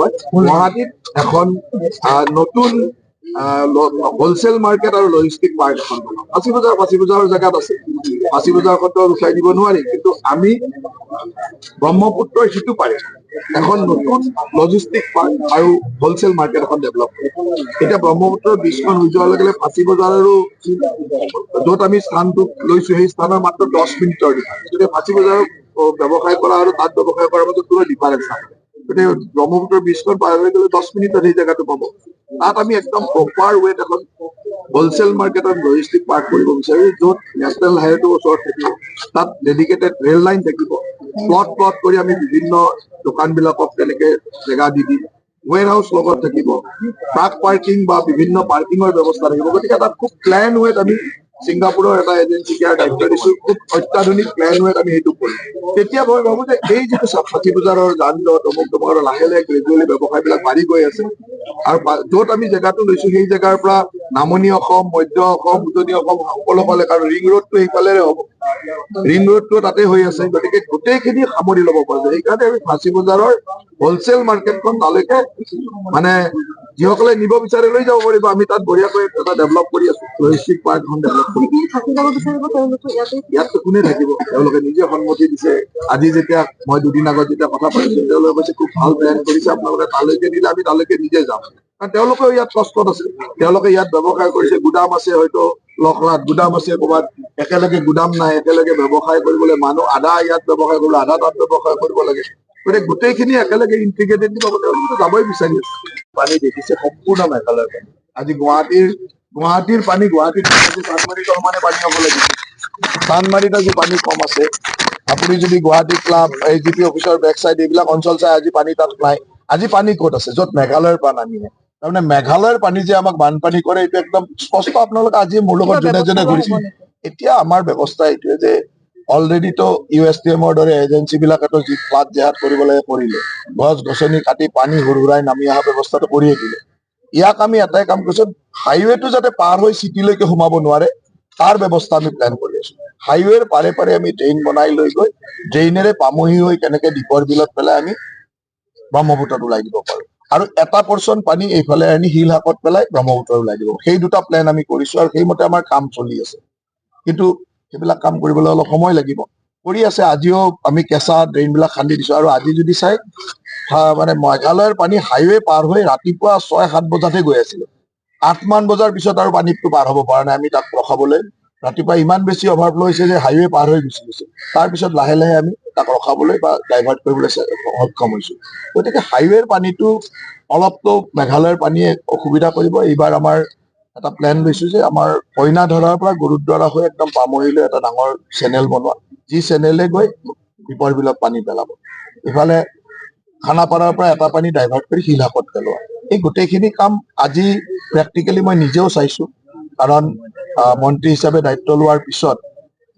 হয় গুৱাহাটীত এখন নতুন হোলচেল মাৰ্কেট আৰু লজিষ্টিক পাৰ্ক এখন ফাঁচী বজাৰৰ জেগাত আছে। ফাঁচী বজাৰখনতো উঠাই দিব নোৱাৰি, কিন্তু আমি ব্ৰহ্মপুত্ৰৰ সিটো পাৰে এখন নতুন লজিষ্টিক পাৰ্ক আৰু হোলচেল মাৰ্কেট এখন ডেভেলপ কৰিম। এতিয়া ব্ৰহ্মপুত্ৰৰ ব্ৰীজখন হৈ যোৱাৰ লগে লগে ফাঁচী বজাৰ আৰু য'ত আমি স্থানটো লৈছো সেই স্থানৰ মাত্ৰ 10 মিনিটৰ ডিফাৰেঞ্চ। গতিকে ফাঁচী বজাৰত ব্যৱসায় কৰা আৰু তাত ব্যৱসায় কৰাৰ মাজত কোনো ডিফাৰেঞ্চ নাই। গতিকে ব্ৰহ্মপুত্ৰৰ ব্ৰীজখন পাৰ হৈ গ'লে 10 মিনিটত সেই জেগাটো পাব। তাত আমি একদম প্ৰপাৰ ৱেত এখন হোলচেল মাৰ্কেটত লজিষ্টিক পাৰ্ক কৰিব বিচাৰো, য'ত নেশ্যনেল হাইৱেটোৰ ওচৰত থাকিব, তাত ডেডিকেটেড ৰেল লাইন থাকিব, প্লট কৰি আমি বিভিন্ন দোকানবিলাকক তেনেকে জেগা দি দিম, ৱেৰ হাউচ লগত থাকিব, ট্ৰাক পাৰ্কিং বা বিভিন্ন পাৰ্কিঙৰ ব্যৱস্থা থাকিব। গতিকে তাত খুব প্লেন ৱেত আমি ছিংগাপুৰৰ এটা এজেঞ্চিক ইয়াৰ দায়িত্ব দিছো, খুব অত্যাধুনিক প্লেন ৱেত আমি সেইটো কৰিম। তেতিয়া মই ভাবো যে এই যিটো ফাঁচী বজাৰৰ যান জঁট অমুক তমুক আৰু লাহে লাহে গ্ৰেজুৱেলি ব্যৱসায় বিলাক বাঢ়ি গৈ আছে, আৰু য'ত আমি জেগাটো লৈছো সেই জেগাৰ পৰা নামনি অসম, মধ্য অসম, উজনি অসম সকলো ফালে, কাৰণ ৰিং ৰোডটো সেইফালেৰে হ'ব, ৰিং ৰোডটো তাতে হৈ আছে, গতিকে গোটেইখিনি সামৰি ল'ব পৰা যায়। সেইকাৰণে আমি ফাঁচী বজাৰৰ হোলচেল মাৰ্কেটখন তালৈকে মানে যিসকলে নিব বিচাৰে লৈ যাব পাৰিব। আমি তাত বঢ়িয়াকৈ এটা ডেভেলপ কৰি আছো, লজিষ্টিক পাৰ্ক এখন ডেভেলপ কৰি। ইয়াততো কোনে থাকিব, তেওঁলোকে নিজে সন্মতি দিছে। আজি যেতিয়া মই দুদিন আগত যেতিয়া কথা পাতিছো, তেওঁলোকে কৈছে খুব ভাল প্লেন কৰিছে, আপোনালোকে তালৈকে দিলে আমি তালৈকে নিজে যাম। কাৰণ তেওঁলোকেও ইয়াত কষ্টত আছে, তেওঁলোকে ইয়াত ব্যৱসায় কৰিছে, গুদাম আছে, হয়তো লখৰাত গুদাম আছে, ক'ৰবাত একেলগে গুদাম নাই, একেলগে ব্যৱসায় কৰিবলৈ মানুহ আধা ইয়াত ব্যৱসায় কৰিব, আধা তাত ব্যৱসায় কৰিব লাগে। গতিকে গোটেইখিনি একেলগে ইণ্টিগ্ৰেটেড দিব, তেওঁলোকে যাবই বিচাৰি আছে। পানী দেখিছে সম্পূৰ্ণ মেঘালয়ৰ পানী। আজি গুৱাহাটীৰ পানী, গুৱাহাটীত চানমাৰীত সমানে পানী হ'ব লাগিব। চানমাৰীত আজি পানী কম আছে। আপুনি যদি গুৱাহাটী ক্লাব, AGP অফিচৰ বেক চাইড এইবিলাক অঞ্চল চাই, আজি পানী তাত নাই। আজি পানী ক'ত আছে? য'ত মেঘালয়ৰ পৰা নামিলে। তাৰমানে মেঘালয়ৰ পানী যে আমাক বানপানী কৰে, এইটো একদম স্পষ্ট। আপোনালোকে আজি মোৰ লগত যোনে যোনে ঘূৰিছে, এতিয়া আমাৰ ব্যৱস্থা এইটোৱে যে অলৰেডিতো USTMৰ দৰে এজেঞ্চি বিলাকেতো যি ফ্লাড জেহাদ কৰিব লাগে কৰিলে, গছ গছনি কাটি পানী হুৰহুৰাই নামি অহা ব্যৱস্থাটো কৰিয়ে দিলে। ইয়াক আমি এটাই কাম কৰিছো, হাইৱেটো যাতে পাৰ হৈ চিটিলৈকে সোমাব নোৱাৰে তাৰ ব্যৱস্থা আমি প্লেন কৰি আছো। হাইৱেৰ পাৰে পাৰে আমি ড্ৰেইন বনাই লৈ গৈ ড্ৰেইনেৰে পামহি হৈ কেনেকে দীপৰ বিলত পেলাই আমি ব্ৰহ্মপুত্ৰত ওলাই দিব পাৰো, আৰু এটা পৰ্চন পানী এইফালে আনি শিলহাকত পেলাই ব্ৰহ্মপুত্ৰত ওলাই দিব। সেই দুটা প্লেন আমি কৰিছো, আৰু সেইমতে আমাৰ কাম চলি আছে। কিন্তু সেইবিলাক কাম কৰিবলৈ অলপ সময় লাগিব, কৰি আছে। আজিও আমি কেঁচা ড্ৰেইন বিলাক খান্দি দিছো, আৰু আজি যদি চাই মানে মেঘালয়ৰ পানী হাইৱে পাৰ হৈ ৰাতিপুৱা 6-7 বজাতহে গৈ আছিলে। 8 মান বজাৰ পিছত আৰু পানীটো পাৰ হ'ব পৰা নাই আমি তাক ৰখাবলৈ। ৰাতিপুৱা ইমান বেছি অভাৰফ্ল হৈছে যে হাইৱে পাৰ হৈ গুচি গৈছে। তাৰপিছত লাহে লাহে আমি তাক ৰখাবলৈ বা ডাইভাৰ্ট কৰিবলৈ সক্ষম হৈছো। গতিকে হাইৱেৰ পানীটো অলপতো মেঘালয়ৰ পানীয়ে অসুবিধা কৰিব। এইবাৰ আমাৰ এটা প্লেন লৈছো যে আমাৰ কইনাধৰাৰ পৰা গুৰুদ্বাৰা হৈ একদম পামহিলৈ এটা ডাঙৰ চেনেল বনোৱা, যি চেনেলে গৈ দীপৰ বিলত পানী পেলাব। ইফালে খানাপাৰাৰ পৰা এটা পানী ডাইভাৰ্ট কৰি শিলহাকত পেলোৱা। এই গোটেইখিনি কাম আজি প্ৰেক্টিকেলি মই নিজেও চাইছো, কাৰণ মন্ত্ৰী হিচাপে দায়িত্ব লোৱাৰ পিছত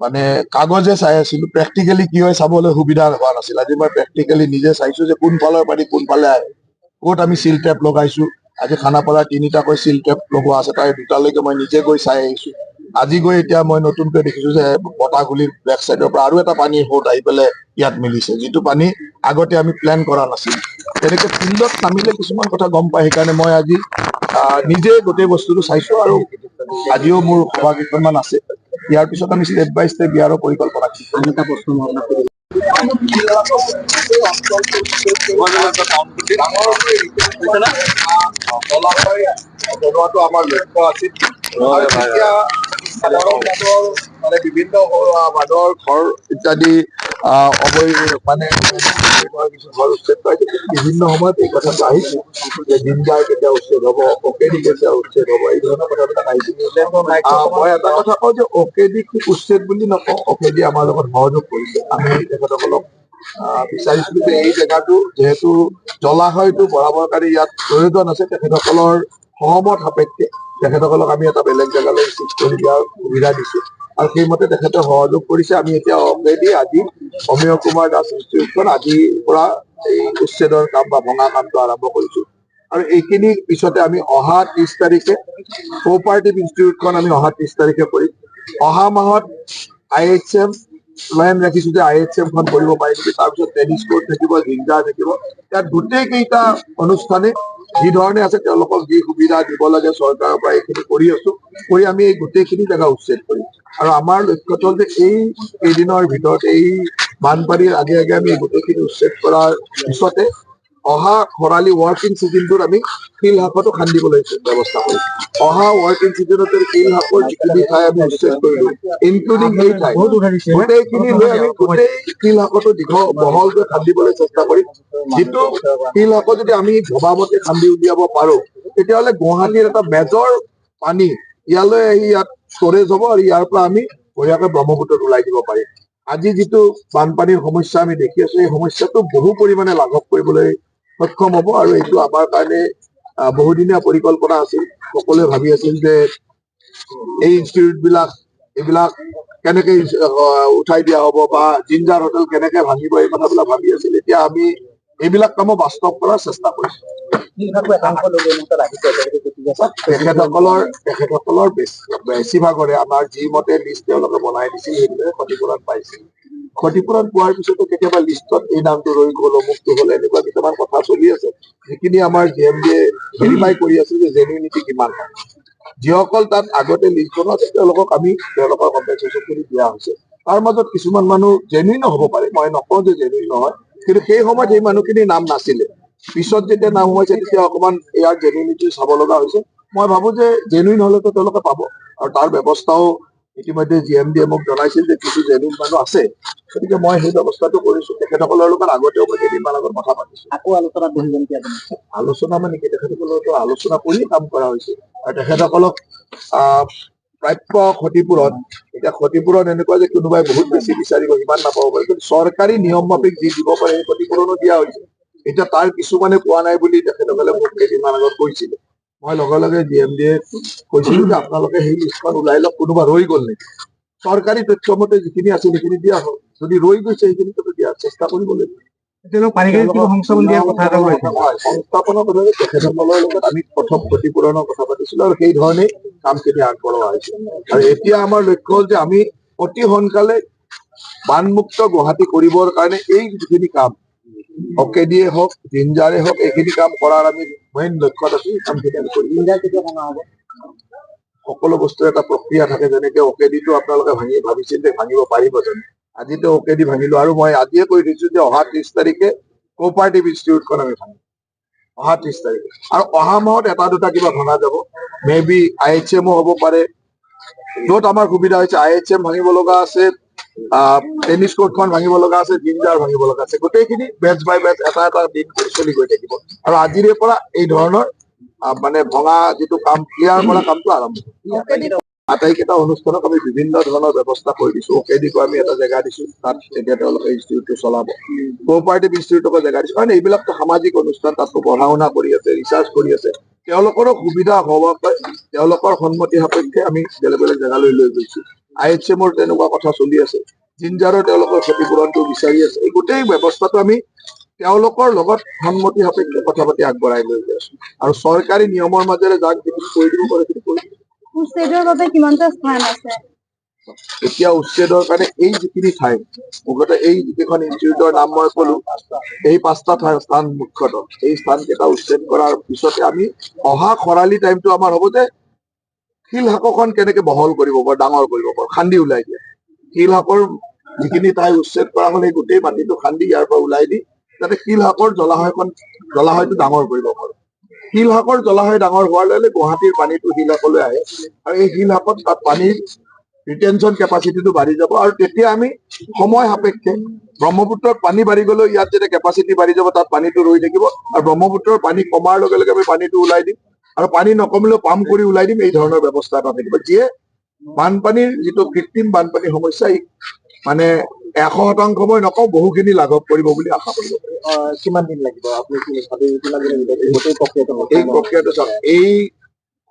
মানে কাগজে চাই আছিলো, প্ৰেক্টিকেলি কি হয় চাবলৈ সুবিধা হোৱা নাছিল। আজি মই প্ৰেক্টিকেলি নিজে চাইছো যে কোনফালৰ পানী কোনফালে আহে, ক'ত আমি চিল টেপ লগাইছো। আজি খানাপাৰাৰ 3টাকৈ চিল টেপ লগোৱা আছে, তাৰে 2টালৈকে মই নিজে গৈ চাই আহিছো। আজি গৈ এতিয়া মই নতুনকৈ দেখিছো যে বতাহগুলিৰ বেক চাইডৰ পৰা আৰু এটা পানীৰ সোঁত আহি পেলাই ইয়াত মিলিছে, যিটো পানী আগতে আমি প্লেন কৰা নাছিলো। তেনেকে ফিল্ডত নামিলে কিছুমান কথা গম পায়। সেইকাৰণে মই আজি নিজে গোটেই বস্তুটো চাইছো, আৰু আজিও মোৰ সভা কেইখনমান আছে। ইয়াৰ পিছত আমি ষ্টেপ বাই ষ্টেপ ইয়াৰো পৰিকল্পনা কৰিম। এটা প্ৰশ্ন মই আপোনাক জনোৱাটো আমাৰ লক্ষ্য আছিল। মানে বিভিন্ন মানুহৰ ঘৰ ইত্যাদি মানে বিভিন্ন সময়ত এই কথাটো আহিছে যে দিনবাৰ কেতিয়া উচ্ছেদ হব, OKD কেতিয়া উচ্ছেদ হব, এই ধৰণৰ কথাবিলাক আহিছে। মই এটা কথা কওঁ যে OKD উচ্ছেদ বুলি নকওঁ, OKD আমাৰ লগত সহযোগ কৰিছে। আমি তেখেতসকলক বিচাৰিছিলো যে এই জেগাটো যিহেতু জলাশয়টো বৰাবৰকাৰী ইয়াত প্ৰয়োজন আছে, তেখেতসকলৰ সহমত সাপেক্ষে তেখেতসকলক আমি এটা বেলেগ জেগালৈ চিফ্ট কৰি দিয়াৰ সুবিধা দিছো, আৰু সেইমতে তেখেতে সহযোগ কৰিছে। আমি এতিয়া অলৰেডি আজি অমীয় কুমাৰ দাস ইনষ্টিটিউটখন আজিৰ পৰা এই উচ্ছেদৰ কাম বা ভঙা কামটো আৰম্ভ কৰিছো। আৰু এইখিনি পিছতে আমি অহা 30 তাৰিখে কোঅপাৰেটিভ ইনষ্টিটিউটখন আমি অহা 30 তাৰিখে কৰিম। অহা মাহত IHM প্লেন ৰাখিছো যে IHM খন কৰিব পাৰিম, তাৰপিছত টেনিছ কোৰ্ট থাকিব, জিঞ্জাৰ থাকিব। ইয়াত গোটেইকেইটা অনুষ্ঠানে যি ধৰণে আছে তেওঁলোকক যি সুবিধা দিব লাগে চৰকাৰৰ পৰা এইখিনি কৰি আছো, কৰি আমি এই গোটেইখিনি জেগা উচ্ছেদ কৰিম। আৰু আমাৰ লক্ষ্যটো হ'ল যে এই কেইদিনৰ ভিতৰত, এই বানপানীৰ আগে আগে আমি গোটেইখিনি উচ্ছেদ কৰাৰ পিছতে অহা খৰালি ৱৰ্কিং চিজনটোত আমি শিলহাকতো খান্দিবলৈ ব্যৱস্থা কৰিম। অহা ৱৰ্কিং চিজনতে শিলহাকৰ যিখিনি ঠাই আমি উচ্ছেদ কৰিলো, ইনক্লুডিং এই ঠাই গোটেইখিনি লৈ আমি গোটেই শিলহাকতো বহলকৈ খান্দিবলৈ চেষ্টা কৰিম। যিটো শিলহাকত যদি আমি ভবামতে খান্দি উলিয়াব পাৰো, তেতিয়াহ'লে গুৱাহাটীৰ এটা মেজৰ পানী ইয়ালৈ আহি ইয়াত ষ্টৰেজ হ'ব আৰু ইয়াৰ পৰা আমি বঢ়িয়াকৈ ব্ৰহ্মপুত্ৰত ওলাই দিব পাৰিম। আজি যিটো বানপানীৰ সমস্যা আমি দেখি আছো, এই সমস্যাটো বহু পৰিমাণে লাঘৱ কৰিবলৈ সক্ষম হ'ব। আৰু এইটো আমাৰ কাৰণে বহুদিনীয়া পৰিকল্পনা আছিল। সকলোৱে ভাবি আছিল যে এই ইনষ্টিটিউট বিলাক এইবিলাক কেনেকে উঠাই দিয়া হ'ব বা জিঞ্জাৰ হোটেল কেনেকে ভাঙিব, এই কথাবিলাক ভাবি আছিল। এতিয়া আমি এইবিলাক কামো বাস্তৱ কৰাৰ চেষ্টা কৰিছো। তেখেতসকলৰ বেছিভাগৰে আমাৰ যি মতে লিষ্ট তেওঁলোকে বনাই দিছিল সেইটোৱে ক্ষতিপূৰণ পাইছিল। ক্ষতিপূৰণ পোৱাৰ পিছতো কেতিয়াবা লিষ্টত এই নামটো ৰৈ গ'ল, অমুকটো হ'ল, এনেকুৱা কিছুমান কথা চলি আছে, যিখিনি আমাৰ GMD ভেৰিফাই কৰি আছে যে জেনুইনিটি কিমান হয়। যিসকল তাত আগতে লিষ্ট বনোৱা আছে তেওঁলোকক আমি তেওঁলোকৰ কম্পেনচেশ্যন খিনি দিয়া হৈছে। তাৰ মাজত কিছুমান মানুহ জেনুইনো হ'ব পাৰে, মই নকওঁ যে জেনুইন নহয়, কিন্তু সেই সময়ত সেই মানুহখিনিৰ নাম নাছিলে। পিছত যেতিয়া নাম সোমাইছে তেতিয়া অকমান ইয়াৰ জেনুইনিটি চাব লগা হৈছে। মই ভাবো যে জেনুইন হলেতো তেওঁলোকে পাব, আৰু তাৰ ব্যৱস্থাও ইতিমধ্যে GMD মোক জনাইছিল যে কিছু জেনুইন মানুহ আছে, গতিকে মই সেই ব্যৱস্থাটো কৰিছো। তেখেতসকলৰ লগত আগতেও মই কেইদিনমান আগত কথা পাতিছো। আকৌ আলোচনা বহিব নেকি? আলোচনা মানে কি, তেখেতসকলতো আলোচনা কৰি কাম কৰা হৈছে আৰু তেখেতসকলক প্ৰাপ্য ক্ষতিপূৰণ, এতিয়া ক্ষতিপূৰণ এনেকুৱা যে কোনোবাই বহুত বেছি বিচাৰিব, ইমান নাপাব পাৰে, কিন্তু চৰকাৰী নিয়ম মাফিক যি দিব পাৰে সেই ক্ষতিপূৰণো দিয়া হৈছে। এতিয়া তাৰ কিছুমানে পোৱা নাই বুলি তেখেতসকলে মোক কেইদিনমান আগত কৈছিলে। মই লগে লগে GMD কৈছিলো যে আপোনালোকে সেই লিষ্টখন ওলাই লওক, কোনোবা ৰৈ গ'ল নেকি। চৰকাৰী তথ্য মতে যিখিনি আছে সেইখিনি দিয়া হ'ল, যদি ৰৈ গৈছে সেইখিনিতো দিয়াৰ চেষ্টা কৰিব লাগিব। সংস্থাপনৰ কথা তেখেতসকলৰ লগত আমি প্ৰথম ক্ষতিপূৰণৰ কথা পাতিছিলো আৰু সেই ধৰণেই কামখিনি আগবঢ়োৱা হৈছে। আৰু এতিয়া আমাৰ লক্ষ্য হ'ল যে আমি অতি সোনকালে বানমুক্ত গুৱাহাটী কৰিবৰ কাৰণে এই যিখিনি কাম OKD-য়ে হওক, জিঞ্জাৰে হওক, এইখিনি কাম কৰাৰ আমি মেইন লক্ষ্যত আছো। এই কামখিনি আমি কৰিম। সকলো বস্তুৰ এটা প্ৰক্ৰিয়া থাকে, যেনেকে OKD-টো আপোনালোকে ভাবিছিল যে ভাঙিব পাৰিব জানো। আজিতো OKD ভাঙিলো, আৰু মই আজিয়ে কৈ দিছো যে অহা 30 তাৰিখে কোঅপাৰেটিভ ইনষ্টিটিউটখন আমি ভাঙিম। অহা 30 তাৰিখে, আৰু অহা মাহত এটা দুটা কিবা ভঙা যাব, মেবি IHM হ'ব পাৰে। য'ত আমাৰ সুবিধা হৈছে IHM ভাঙিব লগা আছে, টেনিছ কোৰ্টখন ভাঙিব লগা আছে, জিঞ্জাৰ ভাঙিব লগা আছে। গোটেইখিনি বেচ বাই বেচ এটা এটা দিন চলি গৈ থাকিব, আৰু আজিৰে পৰা এই ধৰণৰ মানে ভঙা যিটো কাম ক্লিয়াৰ কৰা কামটো আৰম্ভ হ'ব। আটাইকেইটা অনুষ্ঠানত আমি বিভিন্ন ধৰণৰ ব্যৱস্থা কৰি দিছো। OKD-কো আমি এটা জেগা দিছো, তাত এতিয়া তেওঁলোকে ইনষ্টিটিউটটো চলাব। কোঅপাৰেটিভ ইনষ্টিটিউটকো জেগা দিছো, কাৰণ এইবিলাকতো সামাজিক অনুষ্ঠান, তাতো পঢ়া শুনা কৰি আছে, ৰিচাৰ্চ কৰি আছে, তেওঁলোকৰো সুবিধা হোৱাকৈ তেওঁলোকৰ সন্মতি সাপেক্ষে আমি বেলেগ বেলেগ জেগালৈ লৈ গৈছো। IHM-ৰ তেনেকুৱা কথা চলি আছে, জিঞ্জাৰৰ তেওঁলোকৰ ক্ষতিপূৰণটো বিচাৰি আছে। এই গোটেই ব্যৱস্থাটো আমি তেওঁলোকৰ লগত সন্মতি সাপেক্ষে কথা পাতি আগবঢ়াই লৈ গৈ আছো, আৰু চৰকাৰী নিয়মৰ মাজেৰে যাক যিখিনি কৰি দিব পাৰে সেইখিনি কৰি দিব। উচ্ছেদৰ বাবে কিমানটা স্থান আছে? এতিয়া উচ্ছেদৰ কাৰণে এই যিখিনি ঠাই, মুঠতে এই যিকেইখন ইনষ্টিটিউটৰ নাম মই কলো, এই 5টা স্থান মুখ্যতঃ, এই স্থান কেইটা উচ্ছেদ কৰাৰ পিছতে আমি অহা খৰালি টাইমটো আমাৰ হ'ব যে শিলহাকখন কেনেকে বহল কৰিব পাৰো, ডাঙৰ কৰিব পাৰো, খান্দি ওলাই দিয়ে। শিলহাকৰ যিখিনি ঠাই উচ্ছেদ কৰা হ'ল, সেই গোটেই মাটিটো খান্দি ইয়াৰ পৰা ওলাই দি যাতে শিলহাকৰ জলাশয়টো ডাঙৰ কৰিব পাৰো। শিলহাকৰ জলাশয় ডাঙৰ হোৱাৰ লগে গুৱাহাটীৰ পানীটো শিলহাকলৈ আহে, আৰু এই শিলহাকত তাত পানীৰ ৰিটেনশ্যন কেপাচিটিটো বাঢ়ি যাব, আৰু তেতিয়া আমি সময় সাপেক্ষে ব্ৰহ্মপুত্ৰত পানী বাঢ়ি গ'লেও ইয়াত যেতিয়া কেপাচিটি বাঢ়ি যাব তাত পানীটো ৰৈ থাকিব, আৰু ব্ৰহ্মপুত্ৰৰ পানী কমাৰ লগে লগে আমি পানীটো ওলাই দিম, আৰু পানী নকমিলেও পাম্প কৰি ওলাই দিম। এই ধৰণৰ ব্যৱস্থা এটা থাকিব, যিয়ে বানপানীৰ যিটো কৃত্ৰিম বানপানীৰ সমস্যা, মানে 100% মই নকওঁ, বহুখিনি লাঘৱ কৰিব বুলি আশা কৰিব পাৰি। কিমান দিন লাগিব আপুনি এই প্ৰক্ৰিয়াটো চাওক, এই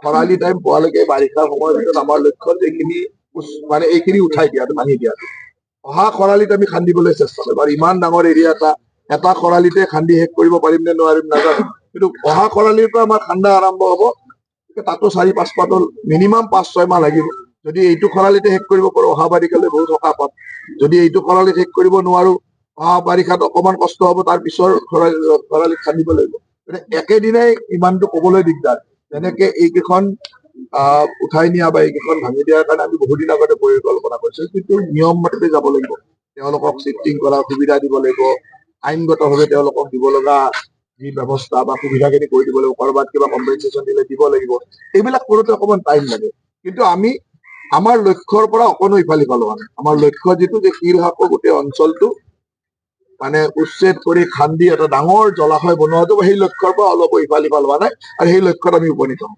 খৰালি টাইম পোৱালৈকে বাৰিষাৰ সময়ৰ ভিতৰত আমাৰ লক্ষ্য এইখিনি মানে এইখিনি উঠাই দিয়াটো, ভাঙি দিয়াটো। অহা খৰালিত আমি খান্দিবলৈ চেষ্টা কৰিম, আৰু ইমান ডাঙৰ এৰিয়া এটা খৰালিতে খান্দি শেষ কৰিব পাৰিম নে নোৱাৰিম নাজানো, কিন্তু অহা খৰালিৰ পৰা আমাৰ খান্দা আৰম্ভ হ'ব। তাতো 4-5 পাতল মিনিমাম 5-6 মাহ লাগিব। যদি এইটো খৰালিতে শেষ কৰিব পাৰো অহা বাৰিষালৈ বহুত সকাহ পাম। যদি এইটো খৰালিত শেষ কৰিব নোৱাৰো অহা বাৰিষাত অকমান কষ্ট হ'ব, তাৰ পিছৰ খৰালিত খান্দিব লাগিব। একেদিনাই ইমানটো কবলৈ দিগদাৰ। যেনেকে এইকেইখন উঠাই নিয়া বা এইকেইখন ভাঙি দিয়াৰ কাৰণে আমি বহুদিন আগতে পৰিকল্পনা কৰিছো, কিন্তু নিয়ম মতে যাব লাগিব। তেওঁলোকক শিফটিং কৰাৰ সুবিধা দিব লাগিব, আইনগতভাৱে তেওঁলোকক দিব লগা যি ব্যৱস্থা বা সুবিধাখিনি কৰি দিব লাগিব, কৰবাত কিবা কম্পেনচেশ্যন দিলে দিব লাগিব। এইবিলাক কৰোঁতে অকমান টাইম লাগে, কিন্তু আমি আমাৰ লক্ষ্যৰ পৰা অকণো ইফাল সিফাল হোৱা নাই। আমাৰ লক্ষ্য যিটো যে শিলহাকৰ গোটেই অঞ্চলটো মানে উচ্ছেদ কৰি খান্দি এটা ডাঙৰ জলাশয় বনোৱাটো, সেই লক্ষ্যৰ পৰা অলপো ইফাল সিফাল হোৱা নাই আৰু সেই লক্ষ্যত আমি উপনীত হ'ম।